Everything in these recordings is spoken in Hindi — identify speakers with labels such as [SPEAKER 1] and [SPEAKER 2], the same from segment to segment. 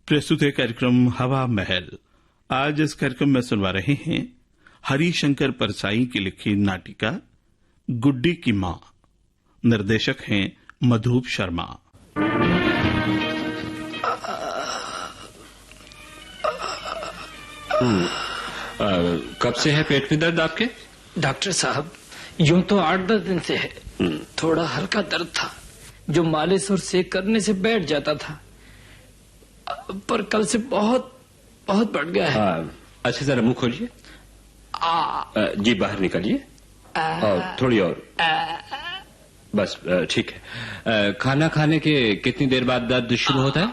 [SPEAKER 1] प्रस्तुत है कार्यक्रम हवा महल। आज इस कार्यक्रम में सुनवा रहे हैं हरिशंकर परसाई की लिखी नाटिका गुड्डी की माँ। निर्देशक हैं मधुप शर्मा।
[SPEAKER 2] कब से है पेट में दर्द आपके?
[SPEAKER 3] डॉक्टर साहब, यूं तो 8-10 दिन से है। थोड़ा हल्का दर्द था जो मालिश और सेक करने से बैठ जाता था, पर कल से बहुत बहुत बढ़ गया है।
[SPEAKER 2] अच्छा, जरा मुंह खोलिए। जी बाहर निकालिए और थोड़ी और। बस ठीक है। खाना खाने के कितनी देर बाद दर्द शुरू होता है?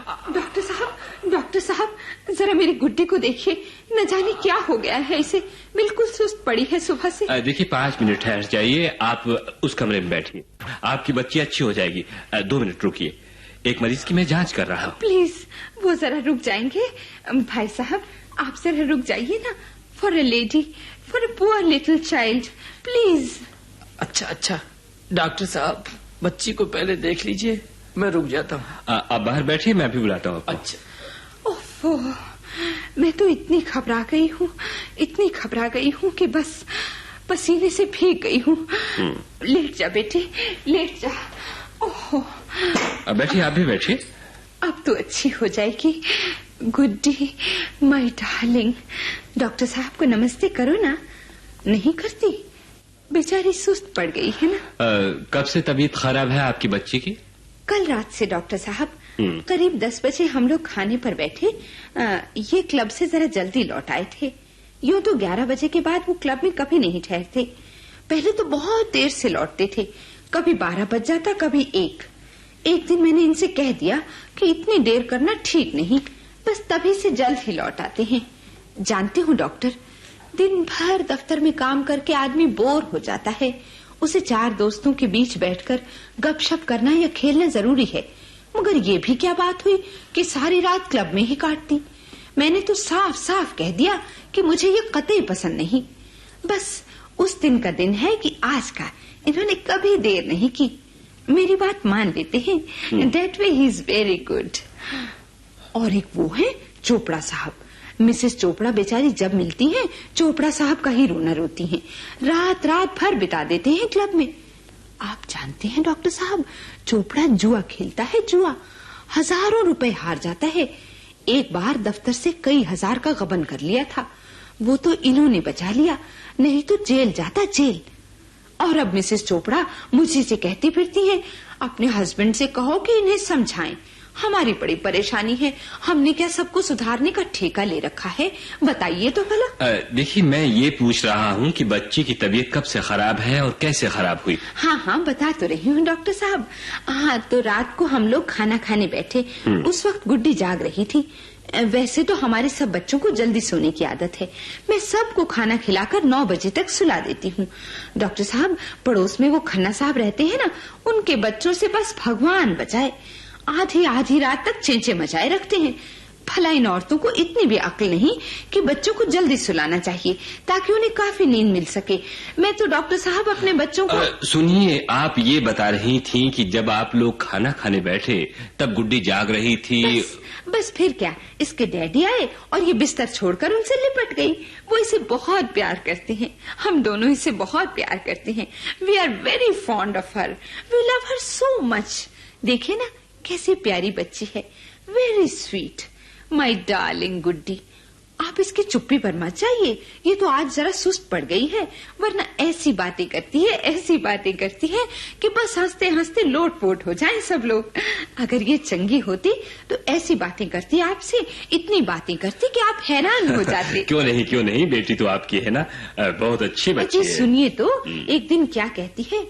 [SPEAKER 4] डॉक्टर साहब, जरा मेरी गुड्डी को देखिए, न जाने क्या हो गया है इसे। बिल्कुल सुस्त पड़ी है सुबह से।
[SPEAKER 2] देखिए 5 मिनट ठहर जाइए, आप उस कमरे में बैठिए, आपकी बच्ची अच्छी हो जाएगी। 2 मिनट रुकिए, एक मरीज की मैं जांच कर रहा हूँ।
[SPEAKER 4] प्लीज वो जरा रुक जाएंगे? भाई साहब, आप जरा रुक जाइए ना। For a lady, for a poor little child, please.
[SPEAKER 3] अच्छा डॉक्टर साहब, बच्ची को पहले देख लीजिए, मैं रुक जाता हूँ।
[SPEAKER 2] आप बाहर बैठिए, मैं भी बुलाता हूँ।
[SPEAKER 3] अच्छा।
[SPEAKER 4] ओफो, मैं तो इतनी घबरा गई हूँ कि बस पसीने से भीग गई हूँ। लेट जा बेटे, लेट जा। ओहो,
[SPEAKER 2] बैठिए, आप भी बैठिए।
[SPEAKER 4] अब तो अच्छी हो जाएगी गुड्डी, माय डार्लिंग। डॉक्टर साहब को नमस्ते करो ना। नहीं करती? बेचारी सुस्त पड़ गई है ना।
[SPEAKER 2] कब से तबीयत खराब है आपकी बच्ची की?
[SPEAKER 4] कल रात से डॉक्टर साहब। करीब 10 बजे हम लोग खाने पर बैठे। ये क्लब से जरा जल्दी लौट आए थे। यूं तो 11 बजे के बाद वो क्लब में कभी नहीं ठहरते। पहले तो बहुत देर से लौटते थे, कभी 12 बज जाता, कभी 1। एक दिन मैंने इनसे कह दिया कि इतनी देर करना ठीक नहीं, बस तभी से जल्द ही लौट आते हैं। जानते हो डॉक्टर, दिन भर दफ्तर में काम करके आदमी बोर हो जाता है। उसे 4 दोस्तों के बीच बैठकर गपशप करना या खेलना जरूरी है, मगर ये भी क्या बात हुई कि सारी रात क्लब में ही काट दी। मैंने तो साफ साफ कह दिया कि मुझे ये कतई पसंद नहीं। बस उस दिन का दिन है कि आज का इन्होंने कभी देर नहीं की। मेरी बात मान लेते हैं। That way he is very good. और एक वो है चोपड़ा साहब। मिसेस चोपड़ा बेचारी जब मिलती हैं, चोपड़ा साहब का ही रोना रोती हैं। रात भर बिता देते हैं क्लब में। आप जानते हैं डॉक्टर साहब, चोपड़ा जुआ खेलता है, जुआ। हजारों रुपए हार जाता है। एक बार दफ्तर से कई हजार का गबन कर लिया था। वो तो इन्होंने बचा लिया, नहीं तो जेल जाता, जेल। और अब मिसेस चोपड़ा मुझे से कहती फिरती है, अपने हस्बैंड से कहो कि इन्हें समझाएं, हमारी बड़ी परेशानी है। हमने क्या सबको सुधारने का ठेका ले रखा है? बताइए तो भला।
[SPEAKER 2] देखिए, मैं ये पूछ रहा हूँ कि बच्ची की तबीयत कब से खराब है और कैसे खराब हुई?
[SPEAKER 4] हाँ, बता तो रही हूँ डॉक्टर साहब। तो रात को हम लोग खाना खाने बैठे। उस वक्त गुड्डी जाग रही थी। वैसे तो हमारे सब बच्चों को जल्दी सोने की आदत है। मैं सबको खाना खिलाकर 9 बजे तक सुला देती हूँ। डॉक्टर साहब, पड़ोस में वो खन्ना साहब रहते हैं ना, उनके बच्चों से बस भगवान बचाए, आधी रात तक चेंचे मचाए रखते हैं। भला इन औरतों को इतनी भी अक्ल नहीं कि बच्चों को जल्दी सुलाना चाहिए ताकि उन्हें काफी नींद मिल सके। मैं तो डॉक्टर साहब अपने बच्चों को।
[SPEAKER 2] सुनिए, आप ये बता रही थी कि जब आप लोग खाना खाने बैठे तब गुड्डी जाग रही थी।
[SPEAKER 4] बस फिर क्या, इसके डैडी आए और ये बिस्तर छोड़कर उनसे लिपट गई। वो इसे बहुत प्यार करते हैं, हम दोनों इसे बहुत प्यार करते हैं। We are very fond of her, we love her so much. देखे ना कैसी प्यारी बच्ची है, very sweet, my darling Guddi. आप इसकी चुप्पी पर मत जाइए, ये तो आज जरा सुस्त पड़ गई है, वरना ऐसी बातें करती है कि बस हंसते हंसते लोटपोट हो जाएं सब लोग। अगर ये चंगी होती तो ऐसी बातें करती आपसे, इतनी बातें करती कि आप हैरान हो जाते।
[SPEAKER 2] क्यों नहीं, बेटी तो आपकी है ना, बहुत अच्छी बच्ची है।
[SPEAKER 4] सुनिए तो, एक दिन क्या कहती है,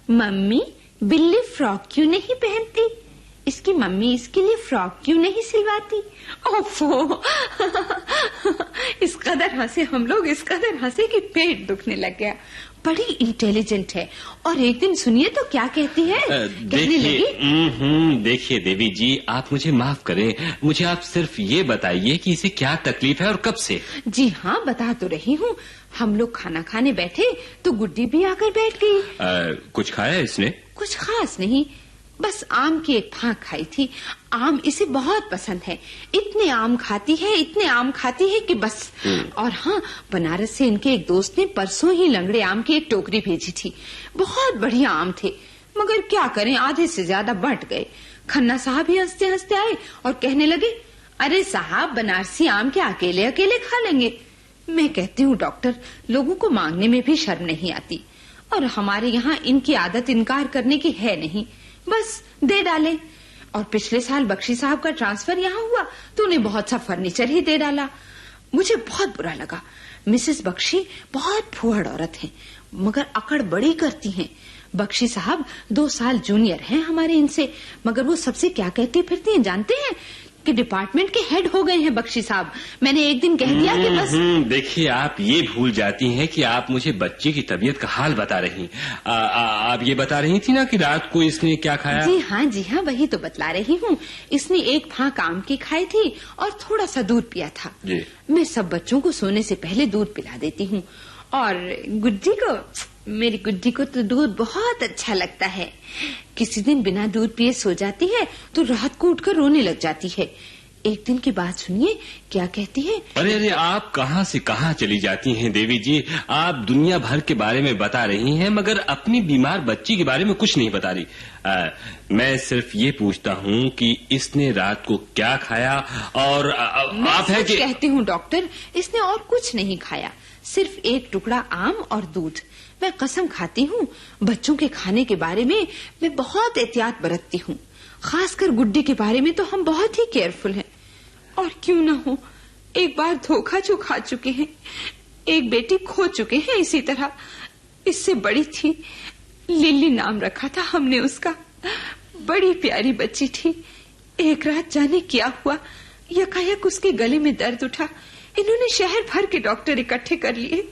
[SPEAKER 4] मम्मी बिल्ली फ्रॉक क्यों नहीं पहनती? इसकी मम्मी इसके लिए फ्रॉक क्यों नहीं सिलवाती? ओफो इस कदर हंसे हम लोग, इस कदर हंसे कि पेट दुखने लग गया। बड़ी इंटेलिजेंट है। और एक दिन सुनिए तो क्या कहती है, कहने लगी।
[SPEAKER 2] देखिए देवी जी, आप मुझे माफ करें, मुझे आप सिर्फ ये बताइए कि इसे क्या तकलीफ है और कब से?
[SPEAKER 4] जी हाँ, बता तो रही हूँ। हम लोग खाना खाने बैठे तो गुड्डी भी आकर बैठ गई।
[SPEAKER 2] कुछ खाया इसने?
[SPEAKER 4] कुछ खास नहीं, बस आम की एक फांक खाई थी। आम इसे बहुत पसंद है, इतने आम खाती है, इतने आम खाती है कि बस। और हाँ, बनारस से इनके एक दोस्त ने परसों ही लंगड़े आम की एक टोकरी भेजी थी। बहुत बढ़िया आम थे, मगर क्या करें, आधे से ज्यादा बंट गए। खन्ना साहब ही हंसते हंसते आए और कहने लगे, अरे साहब, बनारसी आम क्या अकेले अकेले खा लेंगे? मैं कहती हूँ डॉक्टर, लोगों को मांगने में भी शर्म नहीं आती, और हमारे यहाँ इनकी आदत इनकार करने की है नहीं, बस दे डाले। और पिछले साल बख्शी साहब का ट्रांसफर यहाँ हुआ तो उन्हें बहुत सा फर्नीचर ही दे डाला। मुझे बहुत बुरा लगा। मिसेस बख्शी बहुत फूहड़ औरत हैं, मगर अकड़ बड़ी करती हैं। बख्शी साहब 2 साल जूनियर हैं हमारे इनसे, मगर वो सबसे क्या कहती फिरती हैं जानते हैं? कि डिपार्टमेंट के हेड हो गए हैं बख्शी साहब। मैंने एक दिन कह दिया कि बस।
[SPEAKER 2] देखिए, आप ये भूल जाती हैं कि आप मुझे बच्चे की तबीयत का हाल बता रही। आप ये बता रही थी ना कि रात को इसने क्या खाया?
[SPEAKER 4] जी हाँ, वही तो बतला रही हूँ। इसने एक फांक आम की खाई थी और थोड़ा सा दूध पिया था
[SPEAKER 2] जी।
[SPEAKER 4] मैं सब बच्चों को सोने से पहले दूध पिला देती हूँ, और मेरी गुड्डी को तो दूध बहुत अच्छा लगता है। किसी दिन बिना दूध पिए सो जाती है तो रात को उठकर रोने लग जाती है। एक दिन की बात सुनिए, क्या कहती है?
[SPEAKER 2] अरे, आप कहाँ से कहाँ चली जाती हैं देवी जी? आप दुनिया भर के बारे में बता रही हैं, मगर अपनी बीमार बच्ची के बारे में कुछ नहीं बता रही। मैं सिर्फ ये पूछता हूँ कि इसने रात को क्या खाया, और आप है कि
[SPEAKER 4] कहती हूँ डॉक्टर, इसने और कुछ नहीं खाया, सिर्फ एक टुकड़ा आम और दूध। मैं कसम खाती हूँ, बच्चों के खाने के बारे में मैं बहुत एहतियात बरतती हूँ, खासकर गुड्डी के बारे में तो हम बहुत ही केयरफुल हैं। और क्यों न हो, एक बार धोखा जो खा चुके हैं, एक बेटी खो चुके हैं इसी तरह। इससे बड़ी थी, लिली नाम रखा था हमने उसका, बड़ी प्यारी बच्ची थी। एक रात जाने क्या हुआ, यकायक उसके गले में दर्द उठा। इन्होंने शहर भर के डॉक्टर इकट्ठे कर लिए,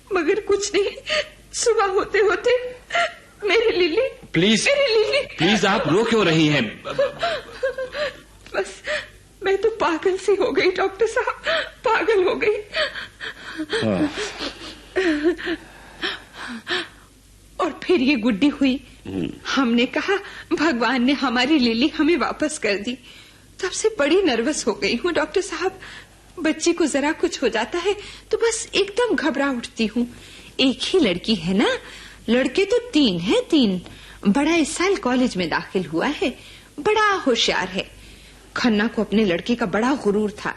[SPEAKER 4] मगर कुछ नहीं। सुबह होते होते मेरी लिली,
[SPEAKER 2] प्लीज आप रो क्यों रही हैं?
[SPEAKER 4] बस मैं तो पागल सी हो गई डॉक्टर साहब, पागल हो गई। और फिर ये गुड्डी हुई। हमने कहा भगवान ने हमारी लिली हमें वापस कर दी। तब से बड़ी नर्वस हो गई हूँ डॉक्टर साहब। बच्ची को जरा कुछ हो जाता है तो बस एकदम घबरा उठती हूँ। एक ही लड़की है ना, लड़के तो 3 हैं, 3। बड़ा इस साल कॉलेज में दाखिल हुआ है, बड़ा होशियार है। खन्ना को अपने लड़के का बड़ा गुरूर था,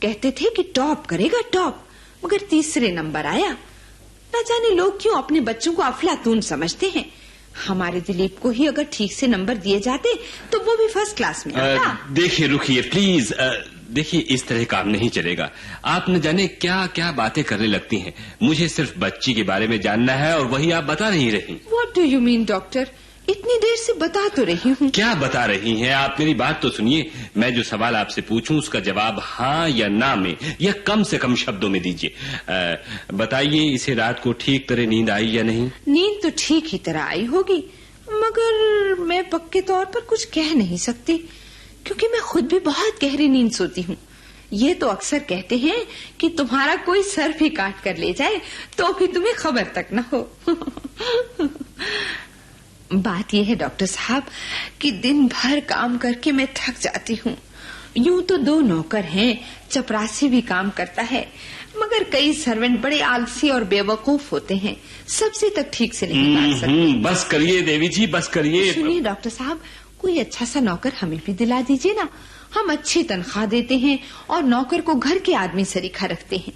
[SPEAKER 4] कहते थे कि टॉप करेगा टॉप, मगर 3रे नंबर आया। न जाने लोग क्यों अपने बच्चों को अफलातून समझते हैं। हमारे दिलीप को ही अगर ठीक से नंबर दिए जाते तो वो भी फर्स्ट क्लास में आता।
[SPEAKER 2] देखिए, रुकिए प्लीज। देखिए, इस तरह काम नहीं चलेगा। आप न जाने क्या क्या बातें करने लगती हैं। मुझे सिर्फ बच्ची के बारे में जानना है और वही आप बता नहीं रही।
[SPEAKER 4] What do you mean doctor? इतनी देर से बता तो रही हूँ।
[SPEAKER 2] क्या बता रही हैं आप? मेरी बात तो सुनिए। मैं जो सवाल आपसे पूछूं उसका जवाब हाँ या ना में, या कम से कम शब्दों में दीजिए। बताइए, इसे रात को ठीक तरह नींद आई या नहीं?
[SPEAKER 4] नींद तो ठीक ही तरह आई होगी, मगर मैं पक्के तौर पर कुछ कह नहीं सकती, क्योंकि मैं खुद भी बहुत गहरी नींद सोती हूँ। ये तो अक्सर कहते हैं कि तुम्हारा कोई सर भी काट कर ले जाए तो भी तुम्हें खबर तक न हो। बात यह है डॉक्टर साहब कि दिन भर काम करके मैं थक जाती हूँ। यूं तो 2 नौकर हैं, चपरासी भी काम करता है, मगर कई सर्वेंट बड़े आलसी और बेवकूफ होते हैं, सबसे तक ठीक से नहीं बात सकते।
[SPEAKER 2] बस करिए देवी जी, बस करिए।
[SPEAKER 4] सुनिए डॉक्टर साहब, कोई अच्छा सा नौकर हमें भी दिला दीजिए ना। हम अच्छी तनख्वाह देते हैं और नौकर को घर के आदमी सरीखा रखते हैं।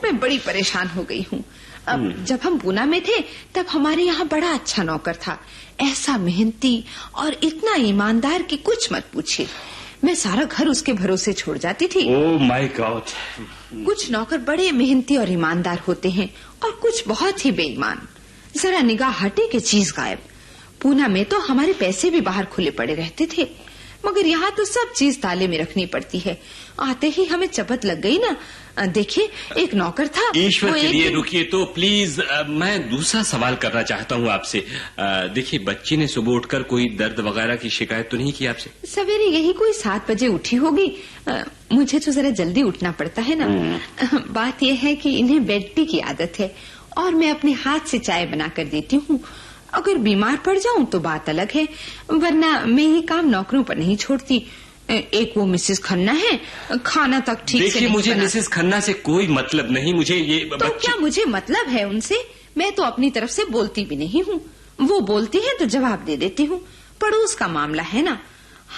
[SPEAKER 4] मैं बड़ी परेशान हो गई हूँ। अब जब हम पूना में थे तब हमारे यहाँ बड़ा अच्छा नौकर था, ऐसा मेहनती और इतना ईमानदार कि कुछ मत पूछिए। मैं सारा घर उसके भरोसे छोड़ जाती थी।
[SPEAKER 2] Oh my God.
[SPEAKER 4] कुछ नौकर बड़े मेहनती और ईमानदार होते हैं और कुछ बहुत ही बेईमान। जरा निगाह हटे कि चीज गायब। पूना में तो हमारे पैसे भी बाहर खुले पड़े रहते थे, मगर यहाँ तो सब चीज ताले में रखनी पड़ती है। आते ही हमें चपत लग गई ना। देखिए, एक नौकर था।
[SPEAKER 2] ईश्वर के लिए रुकिए तो प्लीज। मैं दूसरा सवाल करना चाहता हूँ आपसे। देखिए, बच्ची ने सुबह उठकर कोई दर्द वगैरह की शिकायत तो नहीं की आपसे?
[SPEAKER 4] सवेरे यही कोई 7 बजे उठी होगी। मुझे तो जरा जल्दी उठना पड़ता है ना। बात यह है कि इन्हें बेड टी की आदत है और मैं अपने हाथ से चाय बना कर देती हूँ। अगर बीमार पड़ जाऊं तो बात अलग है, वरना मैं ये काम नौकरों पर नहीं छोड़ती। एक वो मिसेस खन्ना है, खाना तक ठीक से
[SPEAKER 2] देखिए,
[SPEAKER 4] नहीं
[SPEAKER 2] मुझे
[SPEAKER 4] बनाती।
[SPEAKER 2] मिसेस खन्ना से कोई मतलब नहीं। मुझे ये
[SPEAKER 4] तो क्या मुझे मतलब है उनसे? मैं तो अपनी तरफ से बोलती भी नहीं हूँ, वो बोलती है तो जवाब दे देती हूँ। पड़ोस का मामला है ना,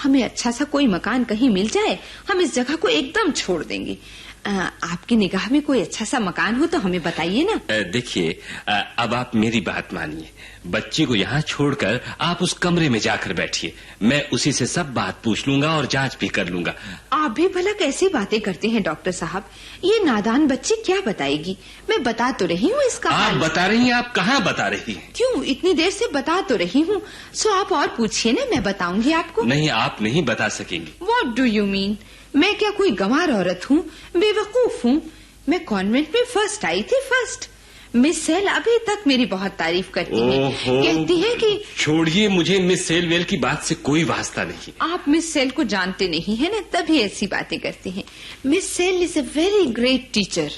[SPEAKER 4] हमें अच्छा सा कोई मकान कहीं मिल जाए, हम इस जगह को एकदम छोड़ देंगे। आपकी निगाह में कोई अच्छा सा मकान हो तो हमें बताइए ना।
[SPEAKER 2] देखिए, अब आप मेरी बात मानिए। बच्ची को यहाँ छोड़कर आप उस कमरे में जाकर बैठिए, मैं उसी से सब बात पूछ लूंगा और जांच भी कर लूंगा।
[SPEAKER 4] आप भी भला कैसी बातें करते हैं डॉक्टर साहब? ये नादान बच्ची क्या बताएगी? मैं बता तो रही हूँ इसका
[SPEAKER 2] आप
[SPEAKER 4] हाल।
[SPEAKER 2] बता रही हैं? आप कहाँ बता रही हैं?
[SPEAKER 4] क्यों, इतनी देर से बता तो रही हूँ, सो आप और पूछिए ना, मैं बताऊंगी आपको।
[SPEAKER 2] नहीं, आप नहीं बता सकेंगी।
[SPEAKER 4] What do you mean? मैं क्या कोई गंवार औरत हूँ, बेवकूफ हूँ? मैं कॉन्वेंट में फर्स्ट आई थी, फर्स्ट। मिस सेल अभी तक मेरी बहुत तारीफ करती है, कहती है कि
[SPEAKER 2] छोड़िए, मुझे मिस सेलवेल की बात से कोई वास्ता नहीं।
[SPEAKER 4] आप मिस सेल को जानते नहीं है ना, तभी ऐसी बातें करती हैं। मिस सेल is a very great teacher.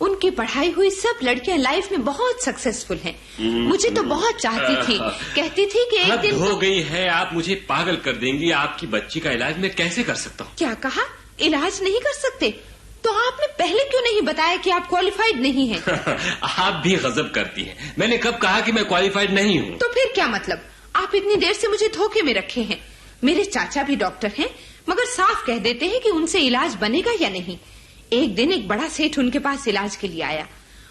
[SPEAKER 4] उनकी पढ़ाई हुई सब लड़कियां लाइफ में बहुत सक्सेसफुल हैं। मुझे तो बहुत चाहती थी, कहती थी कि एक
[SPEAKER 2] हद
[SPEAKER 4] दिन
[SPEAKER 2] हो गई है, आप मुझे पागल कर देंगी। आपकी बच्ची का इलाज मैं कैसे कर सकता हूँ?
[SPEAKER 4] क्या कहा? इलाज नहीं कर सकते? तो आपने पहले क्यों नहीं बताया कि आप क्वालिफाइड नहीं हैं?
[SPEAKER 2] आप भी गजब करती हैं। मैंने कब कहा कि मैं क्वालिफाइड नहीं हूँ?
[SPEAKER 4] तो फिर क्या मतलब? आप इतनी देर से मुझे धोखे में रखे हैं। मेरे चाचा भी डॉक्टर हैं, मगर साफ कह देते हैं कि उनसे इलाज बनेगा या नहीं। एक दिन एक बड़ा सेठ उनके पास इलाज के लिए आया,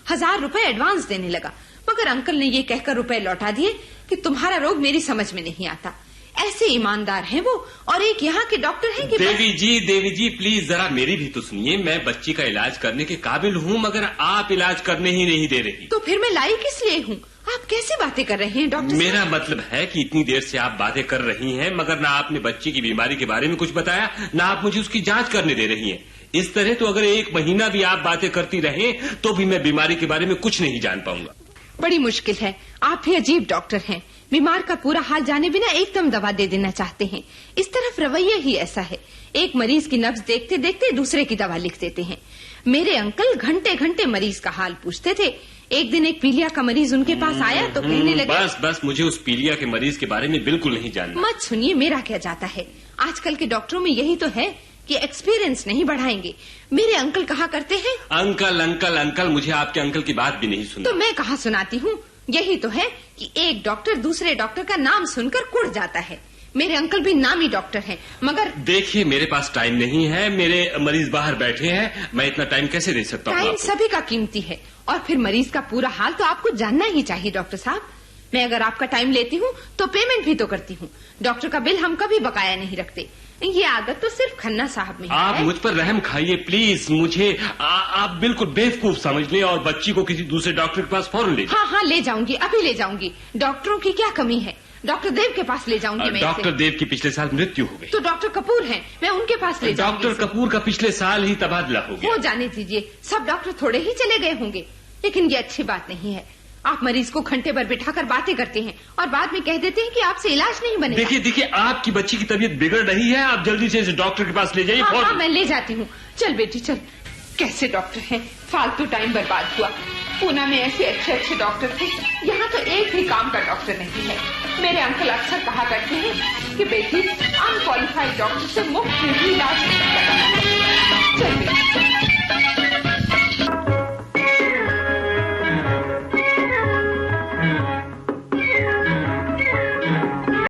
[SPEAKER 4] 1000 रुपए एडवांस देने लगा, मगर अंकल ने ये कहकर रुपए लौटा दिए कि तुम्हारा रोग मेरी समझ में नहीं आता। ऐसे ईमानदार हैं वो, और एक यहाँ के डॉक्टर हैं कि
[SPEAKER 2] देवी जी प्लीज जरा मेरी भी तो सुनिए। मैं बच्ची का इलाज करने के काबिल हूँ, मगर आप इलाज करने ही नहीं दे रही।
[SPEAKER 4] तो फिर मैं लाई किस लिए हूँ? आप कैसी बातें कर रहे हैं डॉक्टर?
[SPEAKER 2] मेरा मतलब है कि इतनी देर से आप बातें कर रही हैं, मगर ना आपने बच्ची की बीमारी के बारे में कुछ बताया, ना आप मुझे उसकी जांच करने दे रही हैं। इस तरह तो अगर 1 महीना भी आप बातें करती रहे तो भी मैं बीमारी के बारे में कुछ नहीं जान पाऊंगा।
[SPEAKER 4] बड़ी मुश्किल है, आप भी अजीब डॉक्टर हैं। बीमार का पूरा हाल जाने बिना एकदम दवा दे देना चाहते हैं। इस तरफ रवैया ही ऐसा है, एक मरीज की नब्ज देखते देखते दूसरे की दवा लिख देते हैं। मेरे अंकल घंटे घंटे मरीज का हाल पूछते थे। एक दिन एक पीलिया का मरीज उनके पास आया तो कहने लगे,
[SPEAKER 2] बस मुझे उस पीलिया के मरीज के बारे में बिल्कुल नहीं जानना।
[SPEAKER 4] मत सुनिए, मेरा क्या जाता है। आजकल के डॉक्टरों में यही तो है कि एक्सपीरियंस नहीं बढ़ाएंगे। मेरे अंकल कहा करते हैं,
[SPEAKER 2] अंकल, मुझे आपके अंकल की बात भी नहीं सुननी।
[SPEAKER 4] तो मैं कहाँ सुनाती हूँ। यही तो है कि एक डॉक्टर दूसरे डॉक्टर का नाम सुनकर कुड़ जाता है। मेरे अंकल भी नामी डॉक्टर हैं, मगर
[SPEAKER 2] देखिए, मेरे पास टाइम नहीं है, मेरे मरीज बाहर बैठे हैं, मैं इतना टाइम कैसे दे सकता हूँ?
[SPEAKER 4] टाइम सभी का कीमती है, और फिर मरीज का पूरा हाल तो आपको जानना ही चाहिए डॉक्टर साहब। मैं अगर आपका टाइम लेती हूँ तो पेमेंट भी तो करती हूँ। डॉक्टर का बिल हम कभी बकाया नहीं रखते। ये आदत तो सिर्फ खन्ना साहब में
[SPEAKER 2] आप
[SPEAKER 4] है।
[SPEAKER 2] मुझ पर रहम खाइए प्लीज। मुझे आप बिल्कुल बेवकूफ समझ लें और बच्ची को किसी दूसरे डॉक्टर के पास फौरन ले जाएं।
[SPEAKER 4] हाँ, ले जाऊंगी, अभी ले जाऊंगी। डॉक्टरों की क्या कमी है? डॉक्टर देव के पास ले जाऊंगी मैं
[SPEAKER 2] डॉक्टर
[SPEAKER 4] इसे।
[SPEAKER 2] देव की पिछले साल मृत्यु हो गई।
[SPEAKER 4] तो डॉक्टर कपूर हैं, मैं उनके पास ले जाऊंगी
[SPEAKER 2] डॉक्टर
[SPEAKER 4] इसे।
[SPEAKER 2] कपूर का पिछले साल ही तबादला हो गया।
[SPEAKER 4] वो जाने दीजिए, सब डॉक्टर थोड़े ही चले गए होंगे, लेकिन ये अच्छी बात नहीं है। आप मरीज को घंटे भर बिठाकर बातें करते हैं और बाद में कह देते हैं कि आपसे इलाज नहीं बनेगा।
[SPEAKER 2] देखिए, आपकी बच्ची की तबीयत बिगड़ रही है, आप जल्दी से इसे डॉक्टर के पास ले जाइए।
[SPEAKER 4] हाँ, मैं ले जाती हूँ। चल बेटी चल। कैसे डॉक्टर हैं, फालतू टाइम बर्बाद हुआ। पूना में ऐसे अच्छे अच्छे डॉक्टर थे, यहाँ तो एक भी काम का डॉक्टर नहीं है। मेरे अंकल अक्सर कहा करते हैं कि बेटी, अनक्वालिफाइड डॉक्टर से मुफ्त में भी इलाज नहीं करना। चल बेटी।